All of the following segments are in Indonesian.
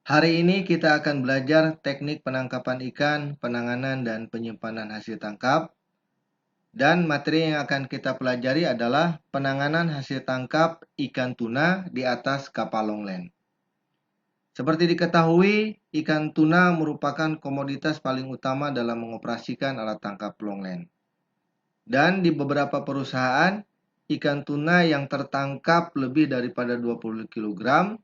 Hari ini kita akan belajar teknik penangkapan ikan, penanganan dan penyimpanan hasil tangkap. Dan materi yang akan kita pelajari adalah penanganan hasil tangkap ikan tuna di atas kapal longland. Seperti diketahui, ikan tuna merupakan komoditas paling utama dalam mengoperasikan alat tangkap longland. Dan di beberapa perusahaan, ikan tuna yang tertangkap lebih daripada 20 kg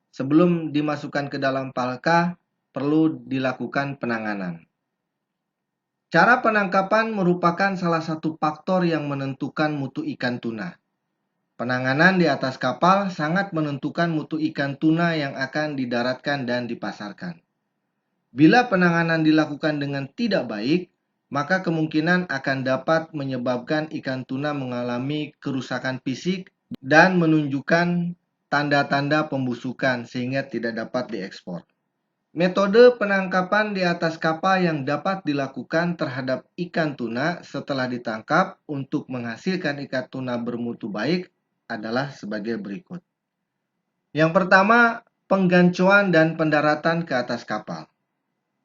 sebelum dimasukkan ke dalam palka perlu dilakukan penanganan. Cara penangkapan merupakan salah satu faktor yang menentukan mutu ikan tuna. Penanganan di atas kapal sangat menentukan mutu ikan tuna yang akan didaratkan dan dipasarkan. Bila penanganan dilakukan dengan tidak baik, maka kemungkinan akan dapat menyebabkan ikan tuna mengalami kerusakan fisik dan menunjukkan tanda-tanda pembusukan sehingga tidak dapat diekspor. Metode penangkapan di atas kapal yang dapat dilakukan terhadap ikan tuna setelah ditangkap untuk menghasilkan ikan tuna bermutu baik adalah sebagai berikut. Yang pertama, penggancuan dan pendaratan ke atas kapal.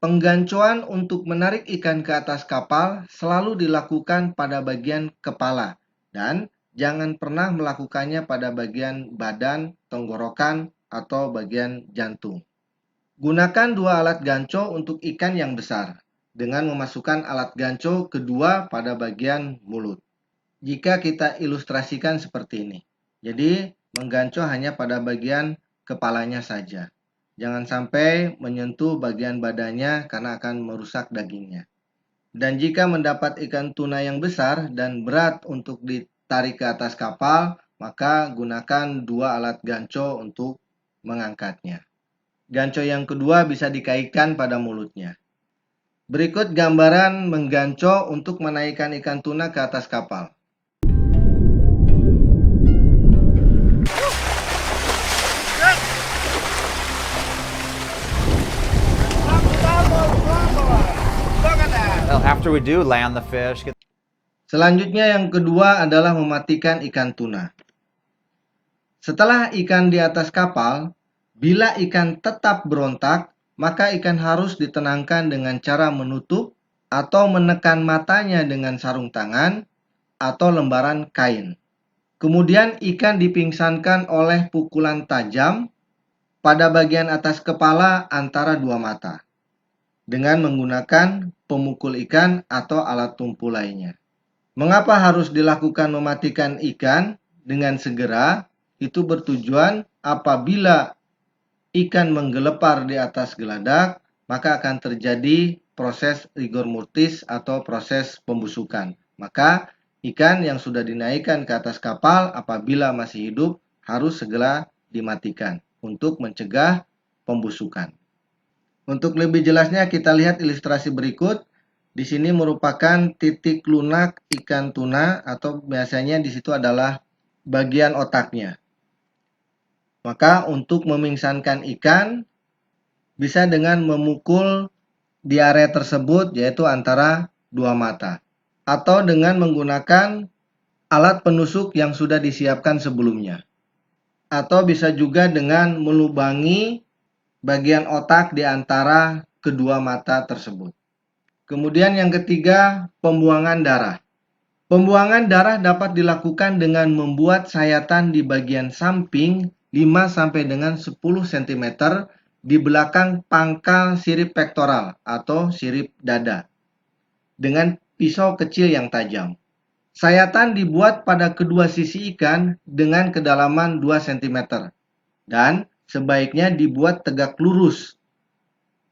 Penggancuan untuk menarik ikan ke atas kapal selalu dilakukan pada bagian kepala dan jangan pernah melakukannya pada bagian badan, tenggorokan, atau bagian jantung. Gunakan dua alat ganco untuk ikan yang besar dengan memasukkan alat ganco kedua pada bagian mulut. Jika kita ilustrasikan seperti ini. Jadi, mengganco hanya pada bagian kepalanya saja. Jangan sampai menyentuh bagian badannya karena akan merusak dagingnya. Dan jika mendapat ikan tuna yang besar dan berat untuk ditarik ke atas kapal, maka gunakan dua alat ganco untuk mengangkatnya. Ganco yang kedua bisa dikaitkan pada mulutnya. Berikut gambaran mengganco untuk menaikkan ikan tuna ke atas kapal. After we do land the fish, Selanjutnya yang kedua adalah mematikan ikan tuna. Setelah ikan di atas kapal, bila ikan tetap berontak, maka ikan harus ditenangkan dengan cara menutup atau menekan matanya dengan sarung tangan atau lembaran kain. Kemudian ikan dipingsankan oleh pukulan tajam pada bagian atas kepala antara dua mata dengan menggunakan pemukul ikan atau alat tumpul lainnya. Mengapa harus dilakukan mematikan ikan dengan segera? Itu bertujuan apabila ikan menggelepar di atas geladak, maka akan terjadi proses rigor mortis atau proses pembusukan. Maka ikan yang sudah dinaikkan ke atas kapal apabila masih hidup harus segera dimatikan untuk mencegah pembusukan. Untuk lebih jelasnya kita lihat ilustrasi berikut. Di sini merupakan titik lunak ikan tuna atau biasanya di situ adalah bagian otaknya. Maka untuk memingsankan ikan bisa dengan memukul di area tersebut yaitu antara dua mata atau dengan menggunakan alat penusuk yang sudah disiapkan sebelumnya. Atau bisa juga dengan melubangi bagian otak di antara kedua mata tersebut. Kemudian yang ketiga, pembuangan darah. Pembuangan darah dapat dilakukan dengan membuat sayatan di bagian samping 5 sampai dengan 10 cm di belakang pangkal sirip pektoral atau sirip dada dengan pisau kecil yang tajam. Sayatan dibuat pada kedua sisi ikan dengan kedalaman 2 cm dan sebaiknya dibuat tegak lurus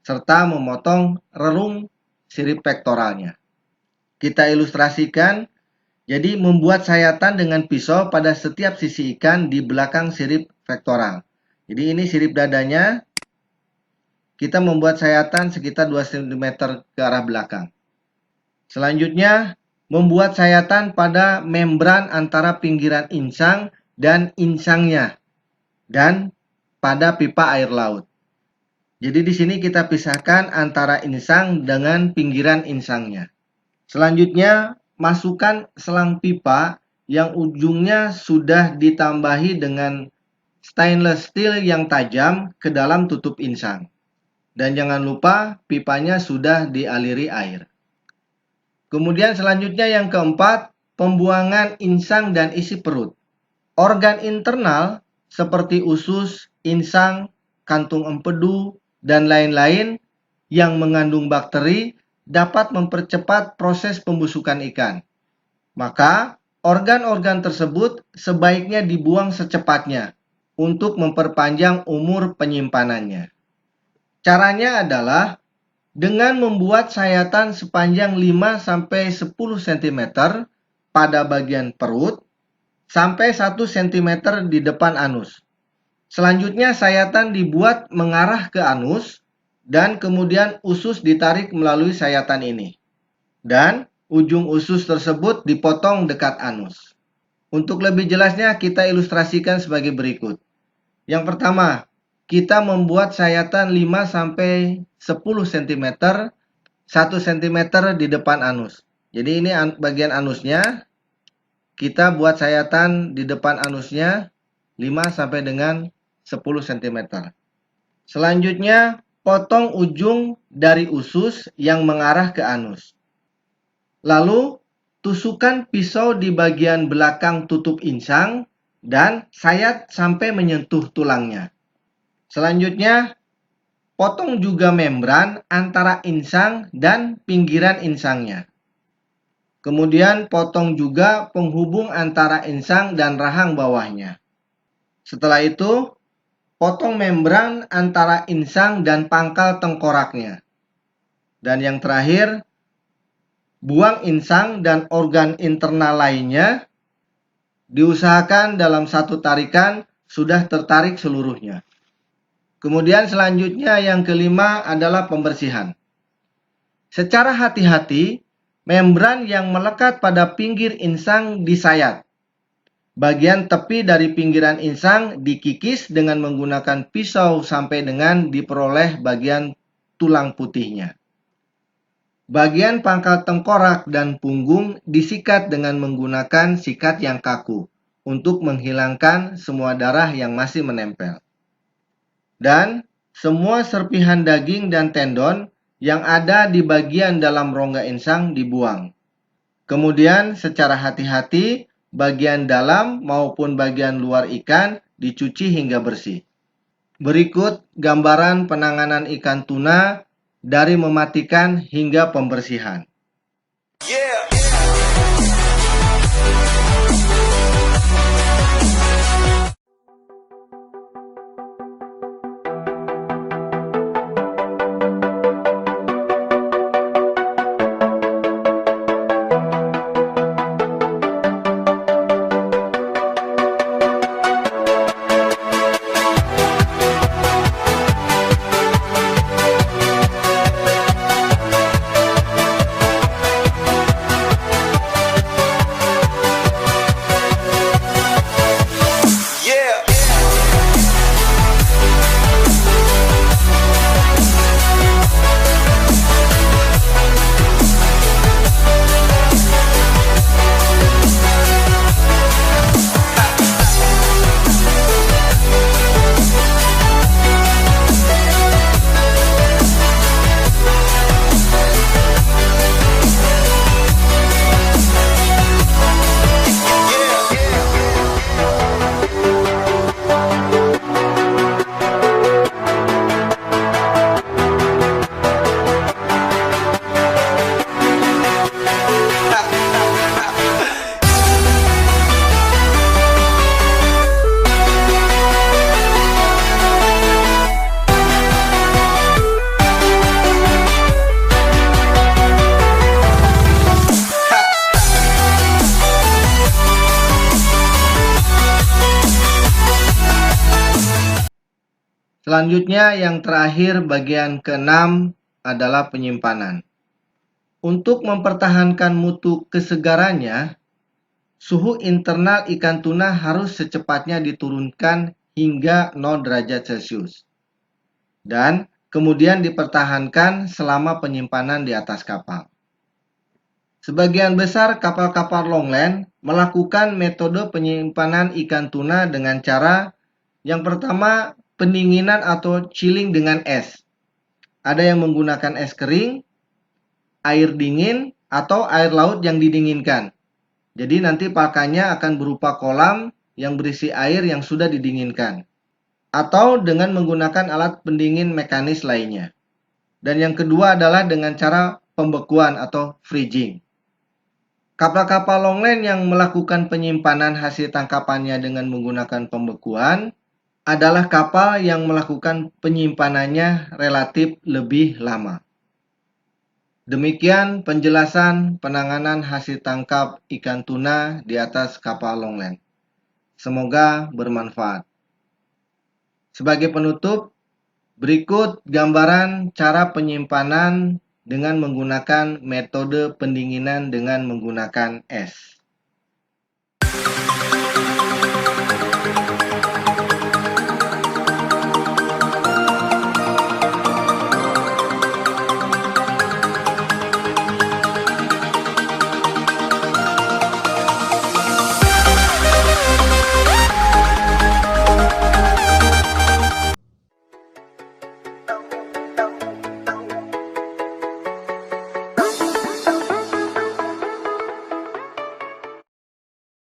serta memotong relung sirip pektoralnya. Kita ilustrasikan. Jadi membuat sayatan dengan pisau pada setiap sisi ikan di belakang sirip pektoral. Jadi ini sirip dadanya. Kita membuat sayatan sekitar 2 cm ke arah belakang. Selanjutnya, membuat sayatan pada membran antara pinggiran insang dan insangnya dan pada pipa air laut. Jadi di sini kita pisahkan antara insang dengan pinggiran insangnya. Selanjutnya, masukkan selang pipa yang ujungnya sudah ditambahi dengan stainless steel yang tajam ke dalam tutup insang. Dan jangan lupa pipanya sudah dialiri air. Kemudian selanjutnya yang keempat, pembuangan insang dan isi perut. Organ internal seperti usus, insang, kantung empedu, dan lain-lain yang mengandung bakteri dapat mempercepat proses pembusukan ikan. Maka, organ-organ tersebut sebaiknya dibuang secepatnya untuk memperpanjang umur penyimpanannya. Caranya adalah dengan membuat sayatan sepanjang 5-10 cm pada bagian perut sampai 1 cm di depan anus. Selanjutnya sayatan dibuat mengarah ke anus dan kemudian usus ditarik melalui sayatan ini. Dan ujung usus tersebut dipotong dekat anus. Untuk lebih jelasnya kita ilustrasikan sebagai berikut. Yang pertama, kita membuat sayatan 5-10 cm, 1 cm di depan anus. Jadi ini bagian anusnya. Kita buat sayatan di depan anusnya 5 sampai dengan 10 cm. Selanjutnya, potong ujung dari usus yang mengarah ke anus. Lalu, tusukkan pisau di bagian belakang tutup insang dan sayat sampai menyentuh tulangnya. Selanjutnya, potong juga membran antara insang dan pinggiran insangnya. Kemudian potong juga penghubung antara insang dan rahang bawahnya. Setelah itu, potong membran antara insang dan pangkal tengkoraknya. Dan yang terakhir, buang insang dan organ internal lainnya. Diusahakan dalam satu tarikan sudah tertarik seluruhnya. Kemudian selanjutnya yang kelima adalah pembersihan. Secara hati-hati, membran yang melekat pada pinggir insang disayat. Bagian tepi dari pinggiran insang dikikis dengan menggunakan pisau sampai dengan diperoleh bagian tulang putihnya. Bagian pangkal tengkorak dan punggung disikat dengan menggunakan sikat yang kaku untuk menghilangkan semua darah yang masih menempel. Dan semua serpihan daging dan tendon yang ada di bagian dalam rongga insang dibuang. Kemudian secara hati-hati bagian dalam maupun bagian luar ikan dicuci hingga bersih. Berikut gambaran penanganan ikan tuna dari mematikan hingga pembersihan. Selanjutnya yang terakhir bagian ke-6 adalah penyimpanan. Untuk mempertahankan mutu kesegarannya, suhu internal ikan tuna harus secepatnya diturunkan hingga 0 derajat Celcius. Dan kemudian dipertahankan selama penyimpanan di atas kapal. Sebagian besar kapal-kapal longland melakukan metode penyimpanan ikan tuna dengan cara Yang pertama, pendinginan atau chilling dengan es. Ada yang menggunakan es kering, air dingin, atau air laut yang didinginkan. Jadi nanti pakannya akan berupa kolam yang berisi air yang sudah didinginkan. Atau dengan menggunakan alat pendingin mekanis lainnya. Dan yang kedua adalah dengan cara pembekuan atau freezing. Kapal-kapal longline yang melakukan penyimpanan hasil tangkapannya dengan menggunakan pembekuan adalah kapal yang melakukan penyimpanannya relatif lebih lama. Demikian penjelasan penanganan hasil tangkap ikan tuna di atas kapal longline. Semoga bermanfaat. Sebagai penutup, berikut gambaran cara penyimpanan dengan menggunakan metode pendinginan dengan menggunakan es.